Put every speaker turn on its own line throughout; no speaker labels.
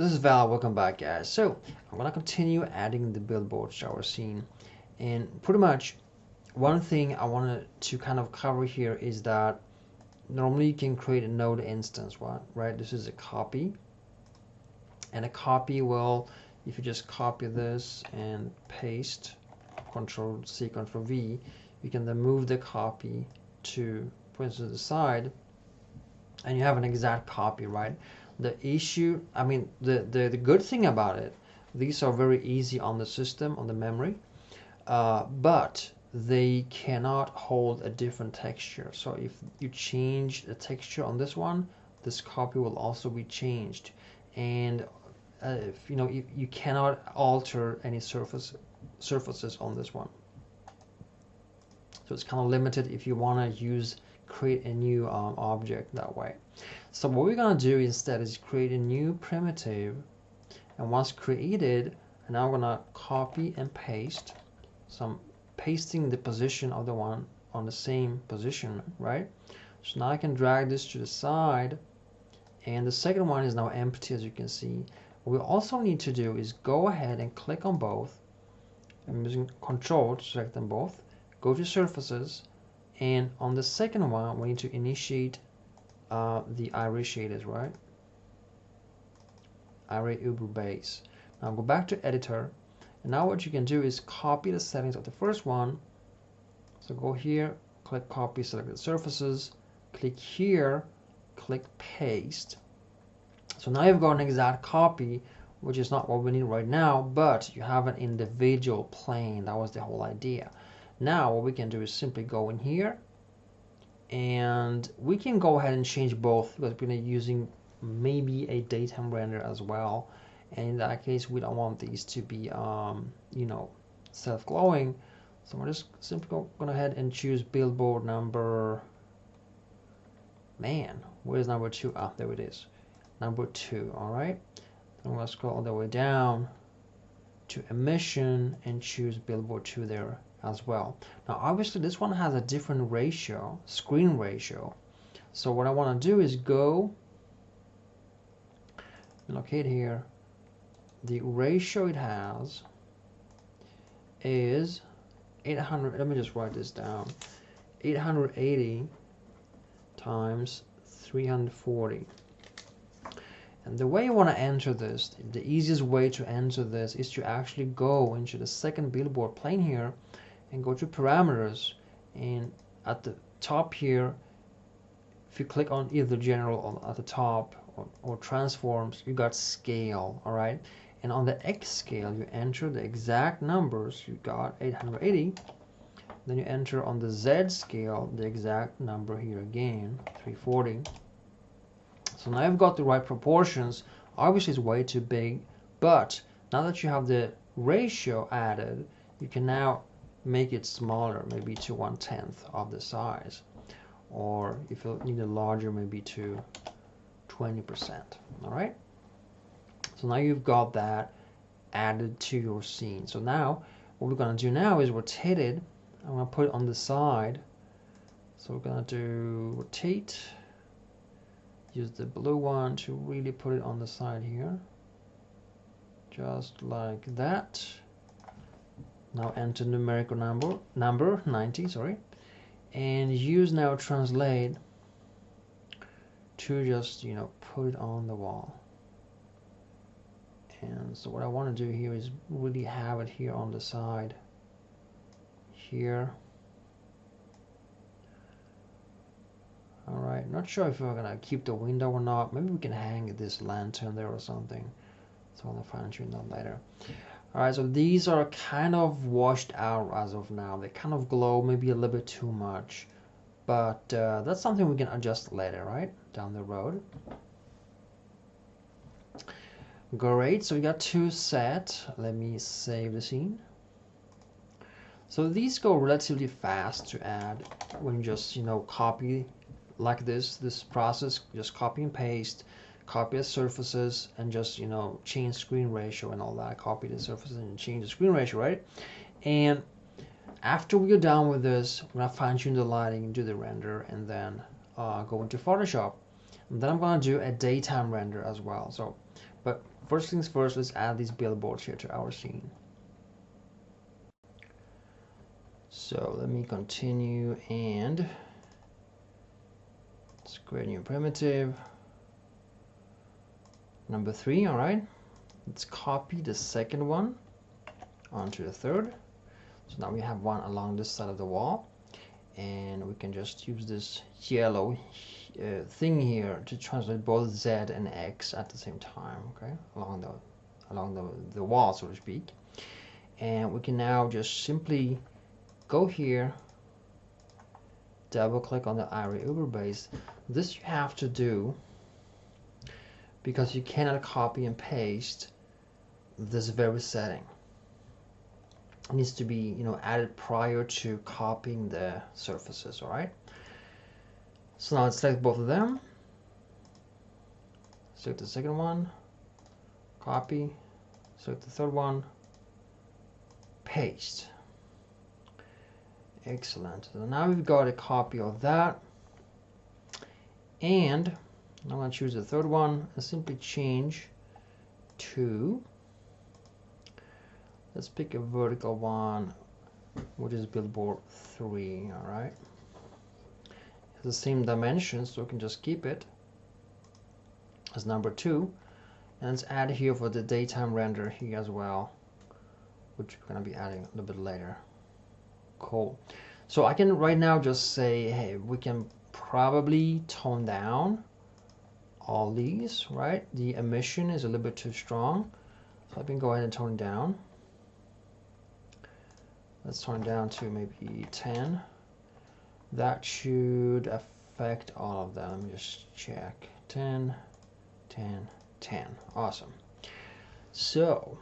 This is Val, welcome back guys. So I'm gonna continue adding the billboard shower scene, and pretty much one thing I wanted to kind of cover here is that normally you can create a node instance, right? This is a copy, and a copy will, if you just copy this and paste, Control C, Control V, you can then move the copy to, for instance, the side, and you have an exact copy, right? The issue, I mean, the good thing about it, these are very easy on the system, on the memory, but they cannot hold a different texture. So if you change the texture on this one, this copy will also be changed. And if you cannot alter any surfaces on this one. So it's kind of limited if you want to create a new object that way. So what we're going to do instead is create a new primitive, and once created, now I'm going to copy and paste. So I'm pasting the position of the one on the same position, right? So now I can drag this to the side, and the second one is now empty, as you can see. What we also need to do is go ahead and click on both. I'm using Control to select them both. Go to surfaces, and on the second one we need to initiate the Iray shaders, right? Iray Uber base. Now go back to editor, and now what you can do is copy the settings of the first one. So go here, click copy, select the surfaces, click here, click paste. So now you've got an exact copy, which is not what we need right now, but you have an individual plane. That was the whole idea. Now what we can do is simply go in here, and we can go ahead and change both, because we're using maybe a daytime render as well, and in that case we don't want these to be self-glowing. So we're just simply going ahead and choose billboard number, where's number 2? There it is, number 2. All right, I'm going to scroll all the way down to emission and choose billboard 2 there as well. Now obviously this one has a different ratio, screen ratio. So what I want to do is go and locate here. The ratio it has is 800, let me just write this down, 880 times 340. And the way you want to enter this, the easiest way to enter this is to actually go into the second billboard plane here and go to parameters, and at the top here, if you click on either general or at the top or transforms, you got scale. All right, and on the X scale you enter the exact numbers. You got 880, then you enter on the Z scale the exact number here again, 340. So now you've got the right proportions. Obviously it's way too big, but now that you have the ratio added, you can now make it smaller, maybe to 1/10 of the size, or if you need it larger, maybe to 20%. All right, so now you've got that added to your scene. So now what we're going to do now is rotate it. I'm going to put it on the side, so we're going to do rotate, use the blue one to really put it on the side here, just like that. Now enter numerical number 90, sorry, and use now translate to just put it on the wall. And so what I want to do here is really have it here on the side here. All right, not sure if we're gonna keep the window or not. Maybe we can hang this lantern there or something, so I'll fine tune that later. All right, so these are kind of washed out as of now. They kind of glow maybe a little bit too much, but that's something we can adjust later, right, down the road. Great, so we got 2 set. Let me save the scene. So these go relatively fast to add when you just copy like this process, just copy and paste, copy the surfaces, and just change screen ratio and all that. Copy the surfaces and change the screen ratio, right? And after we are done with this, we're gonna fine tune the lighting, do the render, and then go into Photoshop. And then I'm gonna do a daytime render as well. So But first things first, let's add these billboards here to our scene. So let me continue and let's create a new primitive. Number 3, all right. Let's copy the second one onto the third. So now we have one along this side of the wall, and we can just use this yellow thing here to translate both Z and X at the same time, okay, along the wall, so to speak. And we can now just simply go here, double click on the Iray Uber base. This you have to do because you cannot copy and paste this very setting. It needs to be, added prior to copying the surfaces. All right. So now let's select both of them. Select the second one, copy. Select the third one, paste. Excellent. So now we've got a copy of that, and I'm going to choose the third one and simply change to, let's pick a vertical one, which is billboard 3. All right. It's the same dimensions, so we can just keep it as number 2, and let's add here for the daytime render here as well, which we're going to be adding a little bit later. Cool. So I can right now just say, hey, we can probably tone down all these, right? The emission is a little bit too strong, so I can go ahead and tone it down. Let's tone it down to maybe 10. That should affect all of them. Let me just check. 10, 10, 10. Awesome. So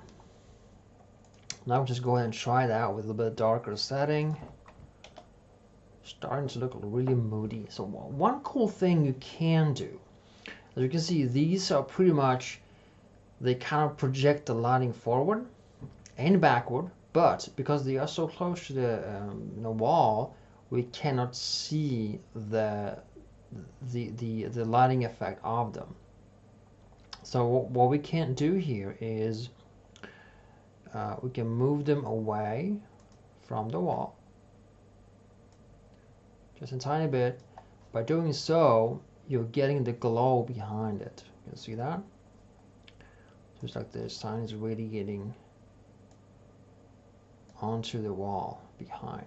now we'll just go ahead and try that with a little bit darker setting. Starting to look really moody. So one cool thing you can do, as you can see, these are pretty much, they kind of project the lighting forward and backward, but because they are so close to the wall, we cannot see the lighting effect of them. So what we can do here is we can move them away from the wall just a tiny bit. By doing so, you're getting the glow behind it. You can see that? Just like the sign is radiating onto the wall behind,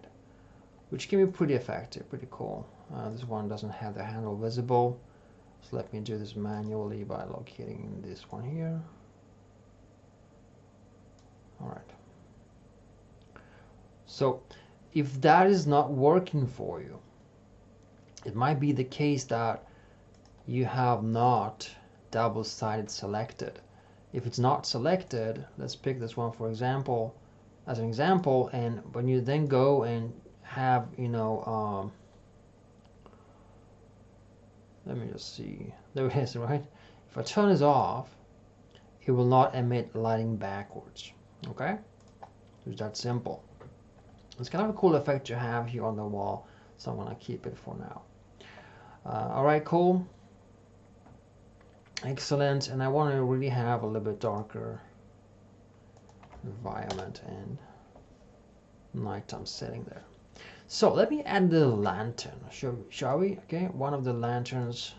which can be pretty effective, pretty cool. This one doesn't have the handle visible, so let me do this manually by locating this one here. All right. So if that is not working for you, it might be the case that you have not double-sided selected. If it's not selected, let's pick this one for example, as an example, and when you then go and have, let me just see, there it is, right? If I turn this off, it will not emit lighting backwards, okay? It's that simple. It's kind of a cool effect to have here on the wall, so I'm gonna keep it for now. All right, cool. Excellent, and I want to really have a little bit darker environment and nighttime setting there. So let me add the lantern, shall we? Okay, one of the lanterns,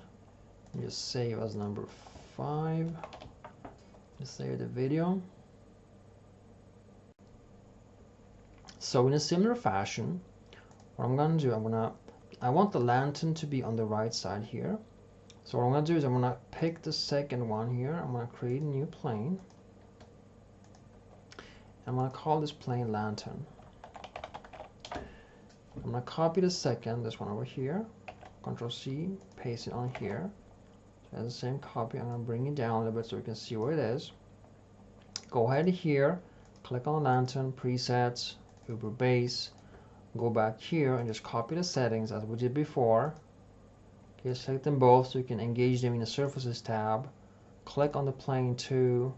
just save as number 5. Just save the video. So in a similar fashion, what I'm going to do, I want the lantern to be on the right side here. So what I'm going to do is I'm going to pick the second one here. I'm going to create a new plane. I'm going to call this plane lantern. I'm going to copy the second, this one over here. Control C, paste it on here. So that's the same copy. I'm going to bring it down a little bit so we can see where it is. Go ahead here, click on lantern, presets, Uber base. Go back here and just copy the settings as we did before. Okay, select them both so you can engage them in the surfaces tab. Click on the plane 2,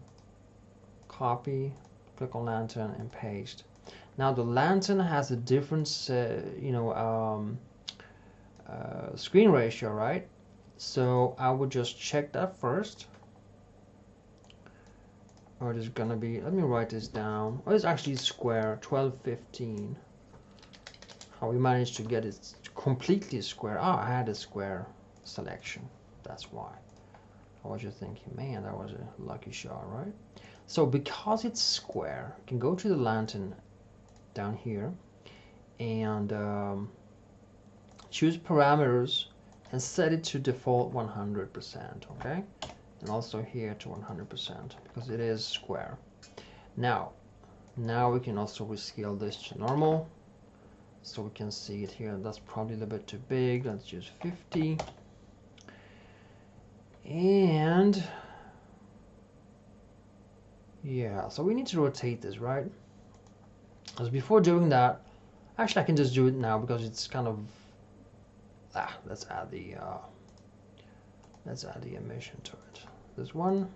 copy, click on lantern and paste. Now the lantern has a different screen ratio, right? So I would just check that first. or it is gonna be, let me write this down. Oh, it's actually square, 1215. How we managed to get it completely square. Oh, I had a square selection. That's why. I was just thinking, man, that was a lucky shot, right? So because it's square, you can go to the lantern down here and choose parameters and set it to default 100%, okay? And also here to 100% because it is square. Now we can also rescale this to normal so we can see it here. That's probably a little bit too big. Let's use 50. And yeah, so we need to rotate this, right? Because before doing that, actually I can just do it now because it's kind of, let's add the emission to it. This one,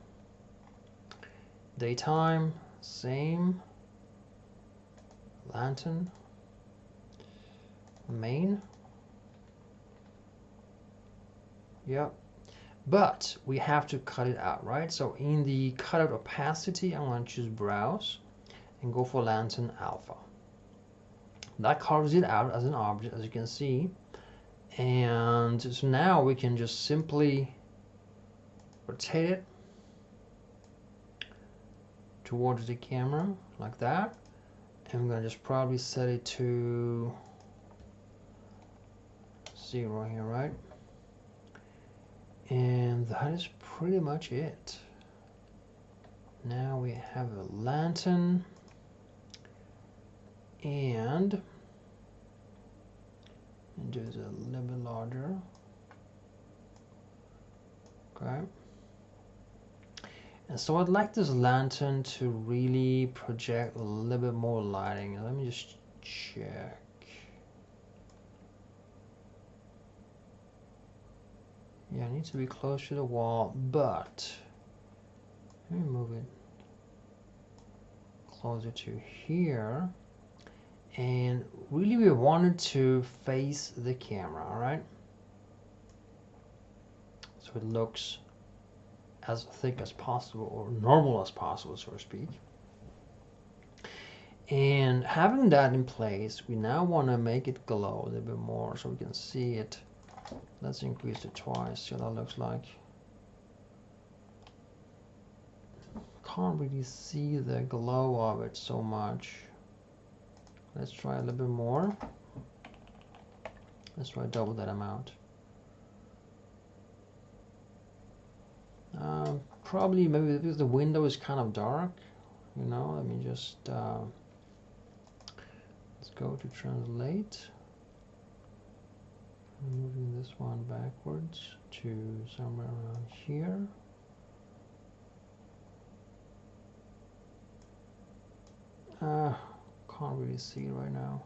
daytime, same, lantern, main, yep. But we have to cut it out, right? So in the cutout opacity, I'm going to choose browse and go for lantern alpha. That carves it out as an object, as you can see. And so now we can just simply rotate it towards the camera like that. And I'm going to just probably set it to 0 here, right? And that is pretty much it. Now we have a lantern and do it a little bit larger. Okay. And so I'd like this lantern to really project a little bit more lighting. Let me just check. Yeah, it needs to be close to the wall, but let me move it closer to here. And really we wanted to face the camera, all right? So it looks as thick as possible, or normal as possible, so to speak. And having that in place, we now want to make it glow a little bit more so we can see it. Let's increase it twice, see what that looks like. Can't really see the glow of it so much. Let's try a little bit more. Let's try double that amount. Probably maybe because the window is kind of dark, you know. Let me just let's go to translate. I'm moving this one backwards to somewhere around here. Can't really see it right now.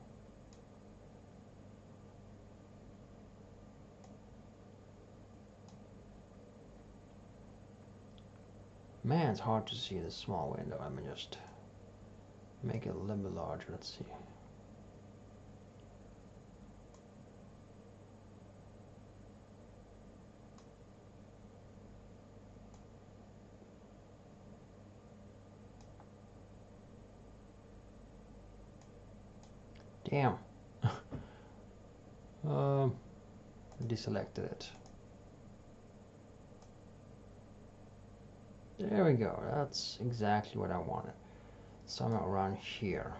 Man, it's hard to see this small window. Let me just make it a little bit larger. Let's see. Damn. Deselected it. There we go. That's exactly what I wanted. Somewhere around here.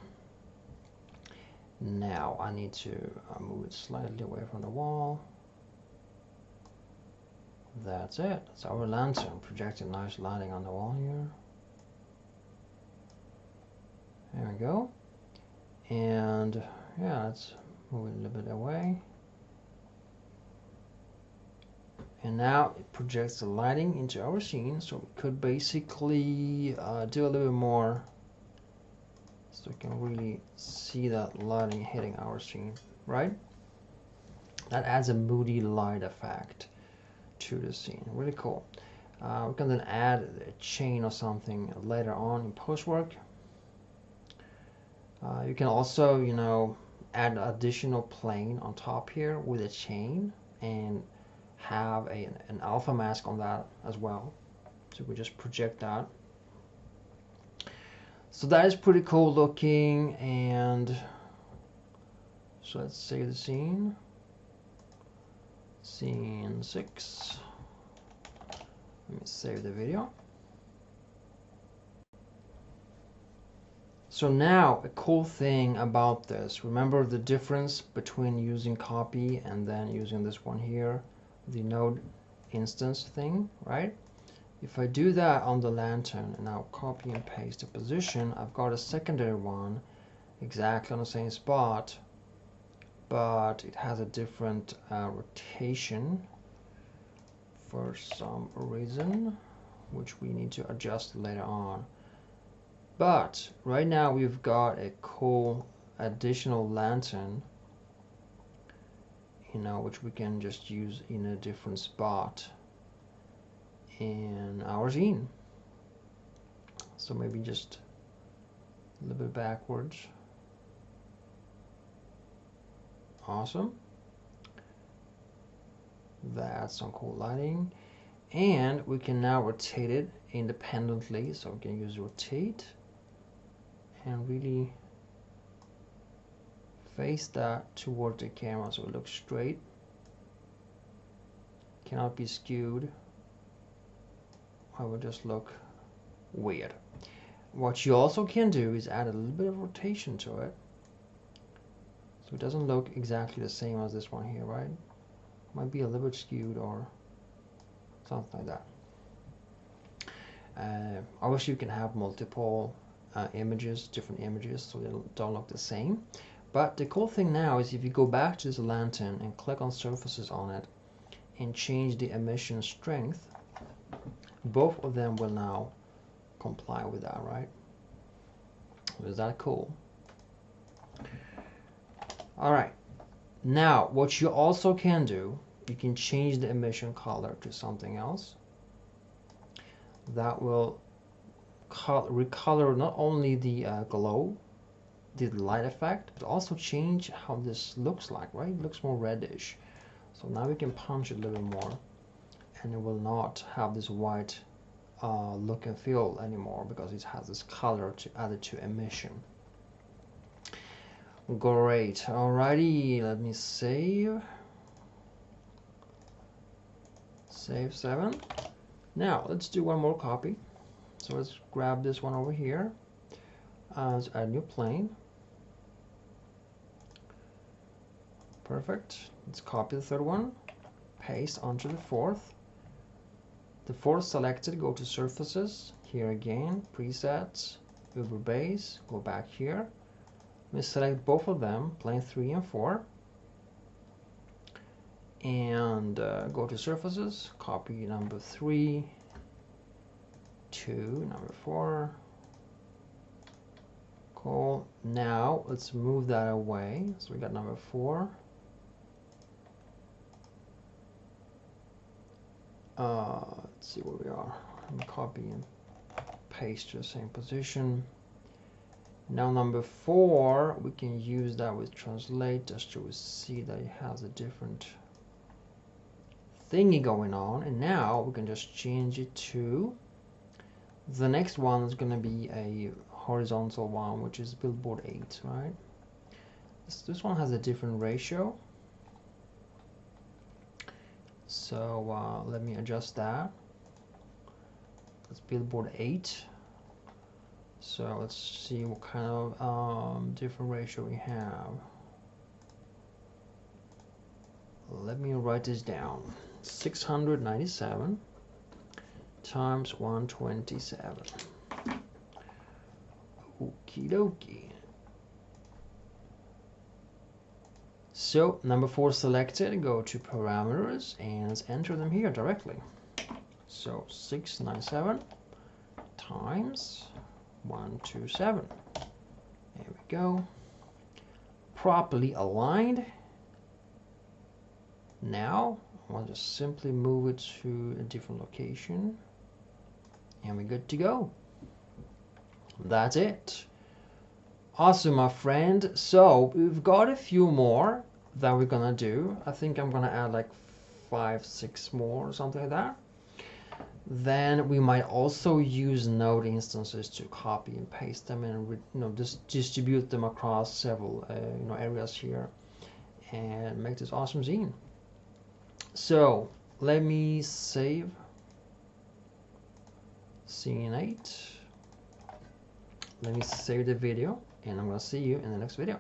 Now I need to move it slightly away from the wall. That's it. That's our lantern projecting nice lighting on the wall here. There we go. And yeah, let's move it a little bit away. And now it projects the lighting into our scene, so we could basically do a little bit more so we can really see that lighting hitting our scene, right? That adds a moody light effect to the scene. Really cool. We can then add a chain or something later on in post work. You can also, you know, add an additional plane on top here with a chain and have an alpha mask on that as well. So we just project that. So that is pretty cool looking, and so let's save the scene. Scene 6. Let me save the video. So now a cool thing about this, remember the difference between using copy and then using this one here, the node instance thing, right? If I do that on the lantern and now copy and paste the position, I've got a secondary one exactly on the same spot, but it has a different rotation for some reason, which we need to adjust later on. But right now we've got a cool additional lantern, you know, which we can just use in a different spot in our scene. So maybe just a little bit backwards. Awesome. That's some cool lighting. And we can now rotate it independently. So we can use rotate and really face that toward the camera so it looks straight. Cannot be skewed. I would just look weird. What you also can do is add a little bit of rotation to it, so it doesn't look exactly the same as this one here, right? Might be a little bit skewed or something like that. Obviously you can have multiple images, different images, so they don't look the same. But the cool thing now is if you go back to this lantern and click on surfaces on it and change the emission strength, both of them will now comply with that, right? Is that cool? All right. Now, what you also can do, you can change the emission color to something else. That will recolor not only the glow, the light effect, but also change how this looks like, right? It looks more reddish. So now we can punch it a little more, and it will not have this white look and feel anymore because it has this color to add it to emission. Great. Alrighty, let me save. Save 7. Now let's do one more copy. So let's grab this one over here. Let's add a new plane. Perfect. Let's copy the third one, paste onto the fourth. The fourth selected, go to surfaces, here again, presets, Uber base, go back here. Let me select both of them, plane 3 and 4. And go to surfaces, copy number 3, 2, number 4. Cool. Now let's move that away. So we got number 4. Let's see where we are. Let me copy and paste to the same position. Now number 4, we can use that with translate just to see that it has a different thingy going on. And now we can just change it to the next one is going to be a horizontal one, which is billboard 8, right? This one has a different ratio. So let me adjust that. Let's billboard 8. So let's see what kind of different ratio we have. Let me write this down. 697 times 127. Okie dokie. So number 4 selected, go to parameters and let's enter them here directly. So 697 times 127. There we go. Properly aligned. Now I'll just simply move it to a different location and we're good to go. That's it. Awesome, my friend. So we've got a few more that we're gonna do. I think I'm gonna add like 5, 6 more or something like that. Then we might also use node instances to copy and paste them and just distribute them across several areas here and make this awesome zine. So let me save scene 8. Let me save the video, and I'm gonna see you in the next video.